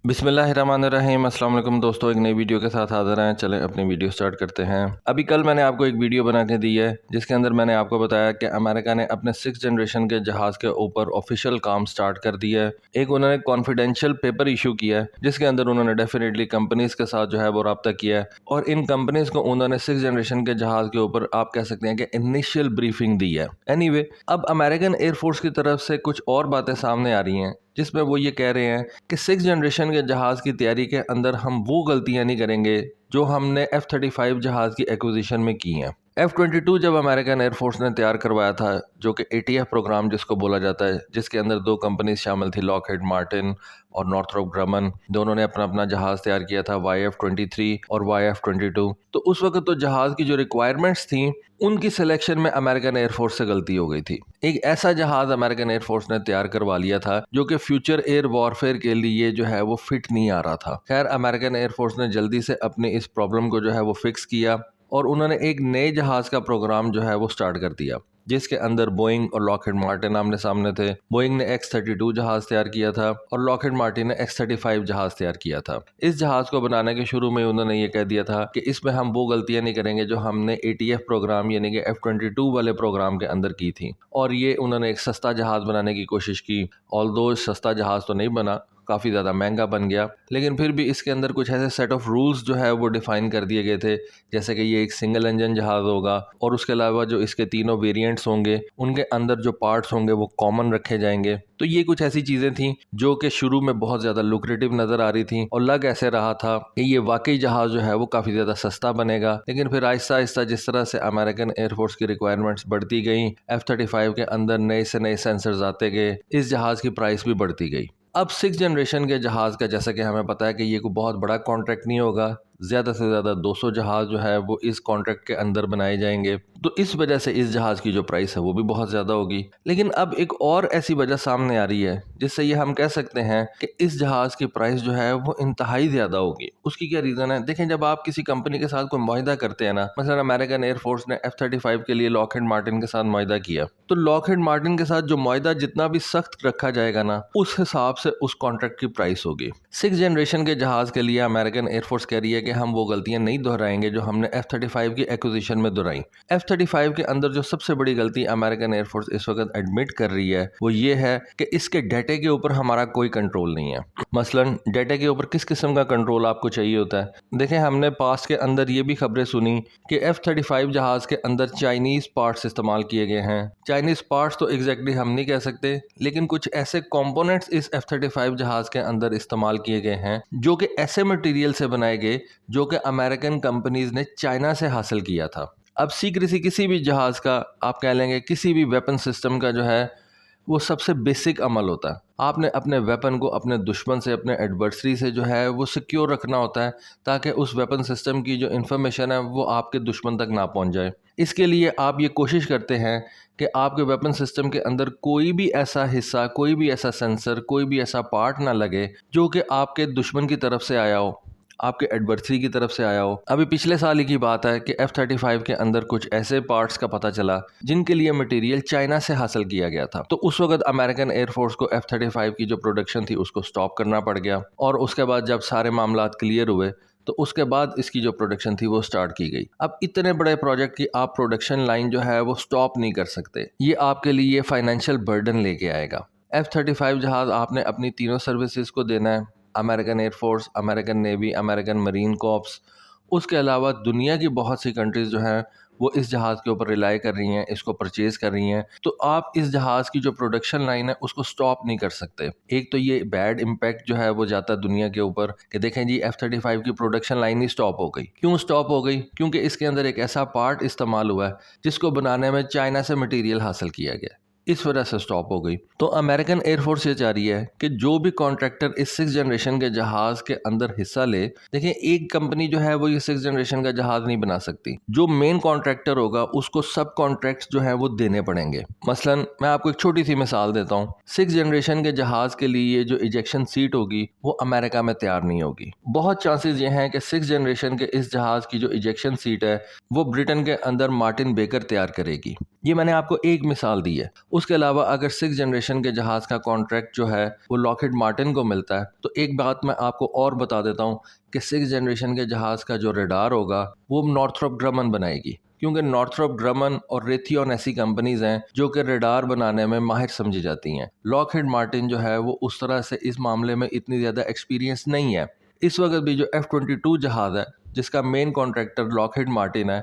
बिस्मिल्लाहिर्रहमानिर्रहीम। अस्सलाम वालेकुम दोस्तों, एक नई वीडियो के साथ हाज़िर हैं। चलें अपनी वीडियो स्टार्ट करते हैं। अभी कल मैंने आपको एक वीडियो बना के दी है जिसके अंदर मैंने आपको बताया कि अमेरिका ने अपने 6th जनरेशन के जहाज़ के ऊपर ऑफिशियल काम स्टार्ट कर दिया है। एक उन्होंने कॉन्फिडेंशियल पेपर इशू किया है जिसके अंदर उन्होंने डेफिनेटली कंपनीज़ के साथ जो है वो रब्ता किया है और इन कंपनीज़ को उन्होंने 6th जनरेशन के जहाज़ के ऊपर आप कह सकते हैं कि इनिशियल ब्रीफिंग दी है। एनीवे, अब अमेरिकन एयरफोर्स की तरफ से कुछ और बातें सामने आ रही हैं जिसमें वो ये कह रहे हैं कि 6th जनरेशन के जहाज़ की तैयारी के अंदर हम वो गलतियां नहीं करेंगे जो हमने F-35 जहाज़ की एक्विजिशन में की हैं। F-22 जब अमेरिकन एयरफोर्स ने तैयार करवाया था, जो कि ATF प्रोग्राम जिसको बोला जाता है, जिसके अंदर दो कंपनीज शामिल थी, लॉकहीड मार्टिन और नॉर्थरोप ग्रमन। दोनों ने अपना अपना जहाज़ तैयार किया था, YF-23 और YF-22। तो उस वक्त तो जहाज़ की जो रिक्वायरमेंट्स थी उनकी सिलेक्शन में अमेरिकन एयरफोर्स से गलती हो गई थी। एक ऐसा जहाज़ अमेरिकन एयरफोर्स ने तैयार करवा लिया था जो कि फ्यूचर एयर वॉरफेयर के लिए जो है वो फिट नहीं आ रहा था। खैर, अमेरिकन एयरफोर्स ने जल्दी से अपनी इस प्रॉब्लम को जो है वो फिक्स किया और उन्होंने एक नए जहाज़ का प्रोग्राम जो है वो स्टार्ट कर दिया जिसके अंदर बोइंग और लॉकहीड मार्टिन आमने सामने थे। बोइंग ने X-32 जहाज़ तैयार किया था और लॉकहीड मार्टिन ने X-35 जहाज़ तैयार किया था। इस जहाज़ को बनाने के शुरू में उन्होंने ये कह दिया था कि इसमें हम वो गलतियां नहीं करेंगे जो हमने ATF प्रोग्राम यानी कि F-22 वाले प्रोग्राम के अंदर की थी। और ये उन्होंने एक सस्ता जहाज़ बनाने की कोशिश की। ऑल्दो सस्ता जहाज़ तो नहीं बना, काफ़ी ज़्यादा महंगा बन गया, लेकिन फिर भी इसके अंदर कुछ ऐसे सेट ऑफ रूल्स जो है वो डिफ़ाइन कर दिए गए थे, जैसे कि ये एक सिंगल इंजन जहाज़ होगा और उसके अलावा जो इसके तीनों वेरिएंट्स होंगे उनके अंदर जो पार्ट्स होंगे वो कॉमन रखे जाएंगे। तो ये कुछ ऐसी चीज़ें थी जो कि शुरू में बहुत ज़्यादा लुक्रेटिव नज़र आ रही थी और लग ऐसे रहा था कि ये वाकई जहाज़ जो है वो काफ़ी ज़्यादा सस्ता बनेगा। लेकिन फिर आहिस्ता आहिस्ता जिस तरह से अमेरिकन एयरफोर्स की रिक्वायरमेंट्स बढ़ती गई, F-35 के अंदर नए से नए सेंसर्स आते गए, इस जहाज़ की प्राइस भी बढ़ती गई। अब 6th जनरेशन के जहाज़ का जैसा कि हमें पता है कि ये कोई बहुत बड़ा कॉन्ट्रैक्ट नहीं होगा, ज़्यादा से ज़्यादा 200 जहाज़ जो है वो इस कॉन्ट्रैक्ट के अंदर बनाए जाएंगे। तो इस वजह से इस जहाज़ की जो प्राइस है वो भी बहुत ज़्यादा होगी। लेकिन अब एक और ऐसी वजह सामने आ रही है जिससे ये हम कह सकते हैं कि इस जहाज़ की प्राइस जो है वो इंतहाई ज़्यादा होगी। उसकी क्या रीज़न है? देखें, जब आप किसी कंपनी के साथ कोई मुआहिदा करते हैं ना, मसलन अमेरिकन एयरफोर्स ने F-35 के लिए लॉकहीड मार्टिन के साथ मुआहिदा किया, तो लॉकहीड मार्टिन के साथ जो मुआहिदा जितना भी सख्त रखा जाएगा ना, उस हिसाब से उस कॉन्ट्रैक्ट की प्राइस होगी। 6th जनरेशन के जहाज़ के लिए अमेरिकन एयरफोर्स कह रही है कि हम वो गलतियां नहीं दोहराएंगे जो हमने F-35 की एक्विजिशन में दोहराई। F-35 के अंदर जो सबसे बड़ी गलती अमेरिकन एयरफोर्स इस वक्त एडमिट कर रही है वो ये है कि इसके डेटे के ऊपर हमारा कोई कंट्रोल नहीं है। मसलन डेटे के ऊपर किस किस्म का कंट्रोल आपको चाहिए होता है? देखें, हमने पास्ट के अंदर ये भी खबरें सुनी कि F-35 जहाज़ के अंदर चाइनीज़ पार्ट्स इस्तेमाल किए गए हैं। चाइनीज़ पार्ट्स तो एग्जैक्टली हम नहीं कह सकते, लेकिन कुछ ऐसे कंपोनेंट्स इस F-35 जहाज़ के अंदर इस्तेमाल किए गए हैं जो कि ऐसे मटेरियल से बनाए गए जो कि अमेरिकन कंपनीज ने चाइना से हासिल किया था। अब सीक्रेसी किसी भी जहाज़ का, आप कह लेंगे किसी भी वेपन सिस्टम का जो है वो सबसे बेसिक अमल होता है। आपने अपने वेपन को अपने दुश्मन से, अपने एडवर्सरी से जो है वो सिक्योर रखना होता है ताकि उस वेपन सिस्टम की जो इन्फॉर्मेशन है वो आपके दुश्मन तक ना पहुंच जाए। इसके लिए आप ये कोशिश करते हैं कि आपके वेपन सिस्टम के अंदर कोई भी ऐसा हिस्सा, कोई भी ऐसा सेंसर, कोई भी ऐसा पार्ट ना लगे जो कि आपके दुश्मन की तरफ से आया हो, आपके एडवर्सरी की तरफ से आया हो। अभी पिछले साल ही की बात है कि F-35 के अंदर कुछ ऐसे पार्ट्स का पता चला जिनके लिए मटेरियल चाइना से हासिल किया गया था। तो उस वक्त अमेरिकन एयरफोर्स को F-35 की जो प्रोडक्शन थी उसको स्टॉप करना पड़ गया और उसके बाद जब सारे मामलात क्लियर हुए तो उसके बाद इसकी जो प्रोडक्शन थी वो स्टार्ट की गई। अब इतने बड़े प्रोजेक्ट की आप प्रोडक्शन लाइन जो है वो स्टॉप नहीं कर सकते, ये आपके लिए फाइनेंशियल बर्डन लेके आएगा। F-35 जहाज़ आपने अपनी तीनों सर्विसेज को देना है, American air force, American navy, American marine corps. उसके अलावा दुनिया की बहुत सी कंट्रीज़ जो हैं वो इस जहाज़ के ऊपर रिलाई कर रही हैं, इसको परचेज़ कर रही हैं। तो आप इस जहाज़ की जो प्रोडक्शन लाइन है उसको स्टॉप नहीं कर सकते। एक तो ये बैड इम्पैक्ट जो है वो जाता है दुनिया के ऊपर कि देखें जी, F-35 की प्रोडक्शन लाइन ही स्टॉप हो गई। क्यों स्टॉप हो गई? क्योंकि इसके अंदर एक ऐसा पार्ट इस्तेमाल हुआ है जिसको बनाने में चाइना से मटीरियल हासिल किया गया, इस वजह से स्टॉप हो गई। तो अमेरिकन एयरफोर्स ये चाह रही है कि जो भी कॉन्ट्रैक्टर इस 6th जनरेशन के जहाज़ के अंदर हिस्सा ले, देखें एक कंपनी जो है वो ये 6th जनरेशन का जहाज़ नहीं बना सकती। जो मेन कॉन्ट्रैक्टर होगा उसको सब कॉन्ट्रैक्ट्स जो है वो देने पड़ेंगे। मसलन मैं आपको एक छोटी सी मिसाल देता हूँ। 6th जनरेशन के जहाज़ के लिए जो इजेक्शन सीट होगी वो अमेरिका में तैयार नहीं होगी। बहुत चांसेस ये हैं कि 6th जनरेशन के इस जहाज़ की जो इजेक्शन सीट है वो ब्रिटेन के अंदर मार्टिन बेकर तैयार करेगी। ये मैंने आपको एक मिसाल दी है। उसके अलावा अगर 6 जनरेशन के जहाज़ का कॉन्ट्रैक्ट जो है वो लॉकहीड मार्टिन को मिलता है, तो एक बात मैं आपको और बता देता हूँ कि 6 जनरेशन के जहाज़ का जो रडार होगा वो नॉर्थरोप ग्रमन बनाएगी, क्योंकि नॉर्थरोप ग्रमन और रेथियन ऐसी कंपनीज हैं जो कि रडार बनाने में माहिर समझी जाती हैं। लॉकहीड मार्टिन जो है वो उस तरह से इस मामले में इतनी ज़्यादा एक्सपीरियंस नहीं है। इस वक्त भी जो F-22 जहाज़ है जिसका मेन कॉन्ट्रैक्टर लॉकहीड मार्टिन है,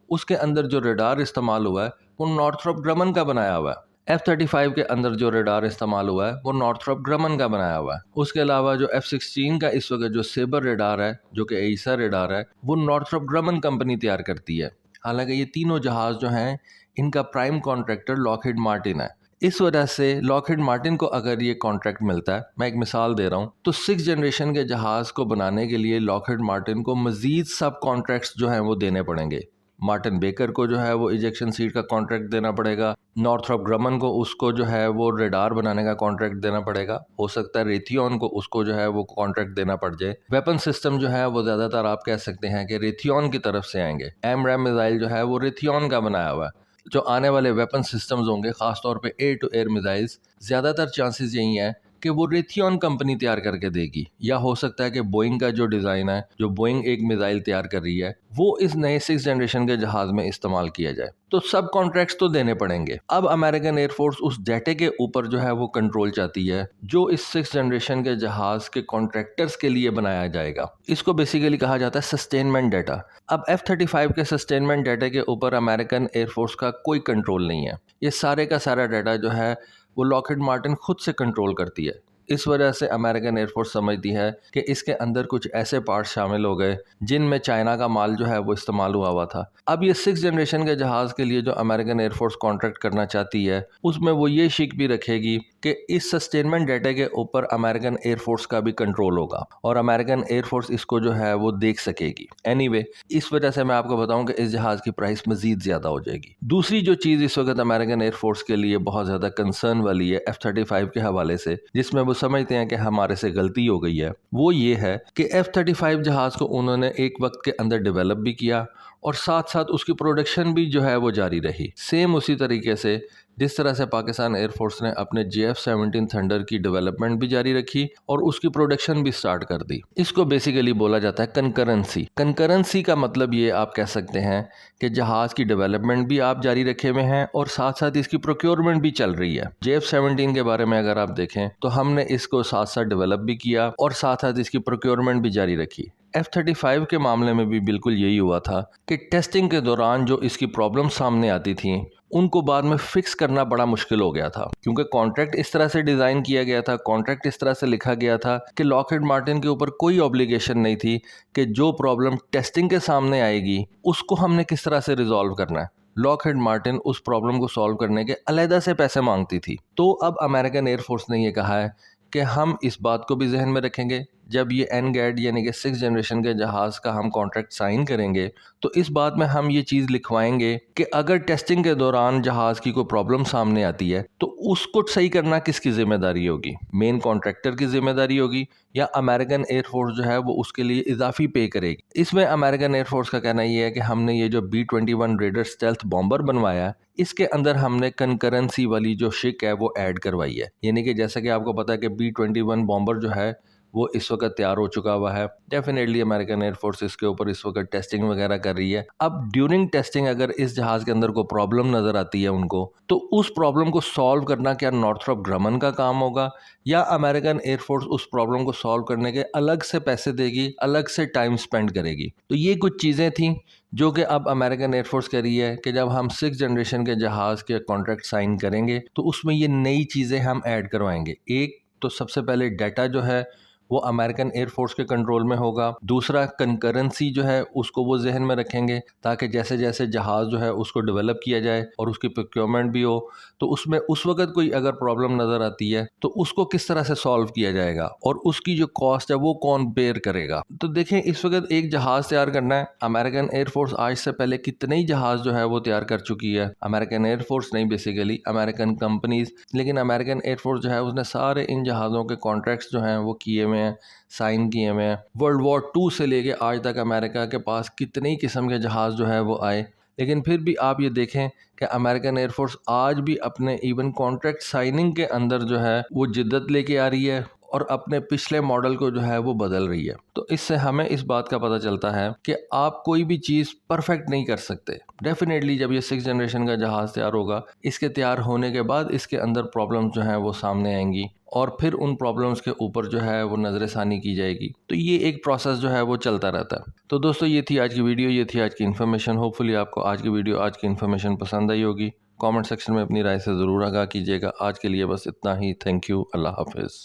उसके अंदर जो रडार इस्तेमाल हुआ है वो नॉर्थरोप ग्रमन का बनाया हुआ है। F-35 के अंदर जो रडार इस्तेमाल हुआ है वो नॉर्थरोप ग्रमन का बनाया हुआ है। उसके अलावा जो F-16 का इस वक्त जो सेबर रडार है, जो कि एइसा रडार है, वो नॉर्थरोप ग्रमन कंपनी तैयार करती है। हालांकि ये तीनों जहाज़ जो हैं इनका प्राइम कॉन्ट्रैक्टर लॉकहीड मार्टिन है। इस वजह से लॉकहीड मार्टिन को अगर ये कॉन्ट्रैक्ट मिलता है, मैं एक मिसाल दे रहा हूँ, तो 6 जनरेशन के जहाज़ को बनाने के लिए लॉकहीड मार्टिन को मज़ीद सब कॉन्ट्रैक्ट्स जो हैं वो देने पड़ेंगे। मार्टिन बेकर को जो है वो इजेक्शन सीट का कॉन्ट्रैक्ट देना पड़ेगा, नॉर्थरोप ग्रमन को उसको जो है वो रडार बनाने का कॉन्ट्रैक्ट देना पड़ेगा, हो सकता है रेथियन को उसको जो है वो कॉन्ट्रैक्ट देना पड़ जाए। वेपन सिस्टम जो है वो ज़्यादातर आप कह सकते हैं कि रेथियन की तरफ से आएंगे। एमरैम मिसाइल जो है वो रेथियन का बनाया हुआ है। जो आने वाले वेपन सिस्टम्स होंगे, ख़ासतौर पे एयर टू एयर मिसाइल्स, ज़्यादातर चांसेस यही हैं कि वो रेथियन कंपनी तैयार करके देगी, या हो सकता है कि बोइंग का जो डिज़ाइन है, जो बोइंग एक मिसाइल तैयार कर रही है, वो इस नए 6 जनरेशन के जहाज़ में इस्तेमाल किया जाए। तो सब कॉन्ट्रैक्ट्स तो देने पड़ेंगे। अब अमेरिकन एयरफोर्स उस डेटे के ऊपर जो है वो कंट्रोल चाहती है जो इस 6 जनरेशन के जहाज़ के कॉन्ट्रैक्टर्स के लिए बनाया जाएगा। इसको बेसिकली कहा जाता है सस्टेनमेंट डाटा। अब F-35 के सस्टेनमेंट डाटा के ऊपर अमेरिकन एयरफोर्स का कोई कंट्रोल नहीं है। ये सारे का सारा डाटा जो है वो लॉकहीड मार्टिन खुद से कंट्रोल करती है। इस वजह से अमेरिकन एयरफोर्स समझती है कि इसके अंदर कुछ ऐसे पार्ट्स शामिल हो गए जिनमें चाइना का माल जो है वो इस्तेमाल हुआ था। अब ये 6 जनरेशन के जहाज़ के लिए जो अमेरिकन एयरफोर्स कॉन्ट्रैक्ट करना चाहती है, उसमें वो ये शिक भी रखेगी कि इस सस्टेनमेंट डाटा के ऊपर अमेरिकन एयरफोर्स का भी कंट्रोल होगा और अमेरिकन एयरफोर्स इसको जो है वो देख सकेगी। एनीवे, इस वजह से मैं आपको बताऊं कि इस जहाज़ की प्राइस मजीद ज़्यादा हो जाएगी। दूसरी जो चीज़ इस वक्त अमेरिकन एयरफोर्स के लिए बहुत ज़्यादा कंसर्न वाली है F-35 के हवाले से, जिसमें वो समझते हैं कि हमारे से गलती हो गई है, वो ये है कि F-35 जहाज़ को उन्होंने एक वक्त के अंदर डेवलप भी किया और साथ साथ उसकी प्रोडक्शन भी जो है वो जारी रही। सेम उसी तरीके से जिस तरह से पाकिस्तान एयरफोर्स ने अपने JF-17 थंडर की डेवलपमेंट भी जारी रखी और उसकी प्रोडक्शन भी स्टार्ट कर दी। इसको बेसिकली बोला जाता है कंकरेंसी। कंकरेंसी का मतलब ये आप कह सकते हैं कि जहाज़ की डेवलपमेंट भी आप जारी रखे हुए हैं और साथ साथ इसकी प्रोक्योरमेंट भी चल रही है। JF-17 के बारे में अगर आप देखें तो हमने इसको साथ साथ डेवलप भी किया और साथ साथ इसकी प्रोक्योरमेंट भी जारी रखी। F-35 के मामले में भी बिल्कुल यही हुआ था कि टेस्टिंग के दौरान जो इसकी प्रॉब्लम सामने आती थी उनको बाद में फिक्स करना बड़ा मुश्किल हो गया था, क्योंकि कॉन्ट्रैक्ट इस तरह से डिज़ाइन किया गया था, कॉन्ट्रैक्ट इस तरह से लिखा गया था कि लॉकहीड मार्टिन के ऊपर कोई ऑब्लिगेशन नहीं थी कि जो प्रॉब्लम टेस्टिंग के सामने आएगी उसको हमने किस तरह से रिजॉल्व करना है। लॉकहीड मार्टिन उस प्रॉब्लम को सॉल्व करने के अलहदा से पैसे मांगती थी। तो अब अमेरिकन एयरफोर्स ने यह कहा है कि हम इस बात को भी जहन में रखेंगे जब ये NGAD यानी कि 6 जनरेशन के जहाज़ का हम कॉन्ट्रैक्ट साइन करेंगे, तो इस बात में हम ये चीज़ लिखवाएंगे कि अगर टेस्टिंग के दौरान जहाज़ की कोई प्रॉब्लम सामने आती है तो उसको सही करना किसकी जिम्मेदारी होगी? मेन कॉन्ट्रैक्टर की जिम्मेदारी होगी या अमेरिकन एयरफोर्स जो है वो उसके लिए इजाफी पे करेगी? इसमें अमेरिकन एयरफोर्स का कहना ये है कि हमने ये जो B-21 रेडर स्टेल्थ बॉम्बर बनवाया है, इसके अंदर हमने कंकरेंसी वाली जो शिक है वो ऐड करवाई है। यानी कि जैसा कि आपको पता है कि B-21 बॉम्बर जो है वो इस वक्त तैयार हो चुका हुआ है। डेफिनेटली अमेरिकन एयरफोर्स इसके ऊपर इस वक्त टेस्टिंग वगैरह कर रही है। अब ड्यूरिंग टेस्टिंग अगर इस जहाज़ के अंदर कोई प्रॉब्लम नज़र आती है उनको, तो उस प्रॉब्लम को सॉल्व करना क्या नॉर्थरोप ग्रमन का काम होगा या अमेरिकन एयरफोर्स उस प्रॉब्लम को सॉल्व करने के अलग से पैसे देगी, अलग से टाइम स्पेंड करेगी? तो ये कुछ चीज़ें थी जो कि अब अमेरिकन एयरफोर्स कह रही है कि जब हम 6 जनरेशन के जहाज़ के कॉन्ट्रैक्ट साइन करेंगे तो उसमें ये नई चीज़ें हम ऐड करवाएंगे। एक तो सबसे पहले डाटा जो है वो अमेरिकन एयरफोर्स के कंट्रोल में होगा। दूसरा, कंकरेंसी जो है उसको वो जहन में रखेंगे ताकि जैसे जैसे जहाज़ जो है उसको डेवलप किया जाए और उसकी प्रोक्योरमेंट भी हो, तो उसमें उस वक्त कोई अगर प्रॉब्लम नज़र आती है तो उसको किस तरह से सॉल्व किया जाएगा और उसकी जो कॉस्ट है वो कौन बेयर करेगा। तो देखें, इस वक्त एक जहाज़ तैयार करना है, अमेरिकन एयरफोर्स आज से पहले कितने ही जहाज़ जो है वो तैयार कर चुकी है। अमेरिकन एयरफोर्स नहीं, बेसिकली अमेरिकन कंपनीज, लेकिन अमेरिकन एयरफोर्स जो है उसने सारे इन जहाज़ों के कॉन्ट्रैक्ट्स जो हैं वो किए हुए हैं, साइन किए हुए हैं। वर्ल्ड वॉर 2 से लेके आज तक अमेरिका के पास कितने ही किस्म के जहाज़ जो है वो आए, लेकिन फिर भी आप ये देखें कि अमेरिकन एयरफोर्स आज भी अपने इवन कॉन्ट्रैक्ट साइनिंग के अंदर जो है वो जिद्दत लेके आ रही है और अपने पिछले मॉडल को जो है वो बदल रही है। तो इससे हमें इस बात का पता चलता है कि आप कोई भी चीज़ परफेक्ट नहीं कर सकते। डेफिनेटली जब ये 6th जनरेशन का जहाज़ तैयार होगा, इसके तैयार होने के बाद इसके अंदर प्रॉब्लम्स जो हैं वो सामने आएंगी और फिर उन प्रॉब्लम्स के ऊपर जो है वो नज़रसानी की जाएगी। तो ये एक प्रोसेस जो है वो चलता रहता है। तो दोस्तों ये थी आज की वीडियो, ये थी आज की इन्फॉर्मेशन। होपफुली आपको आज की वीडियो, आज की इन्फॉर्मेशन पसंद आई होगी। कमेंट सेक्शन में अपनी राय से ज़रूर आगाह कीजिएगा। आज के लिए बस इतना ही। Thank you. अल्लाह हाफिज़।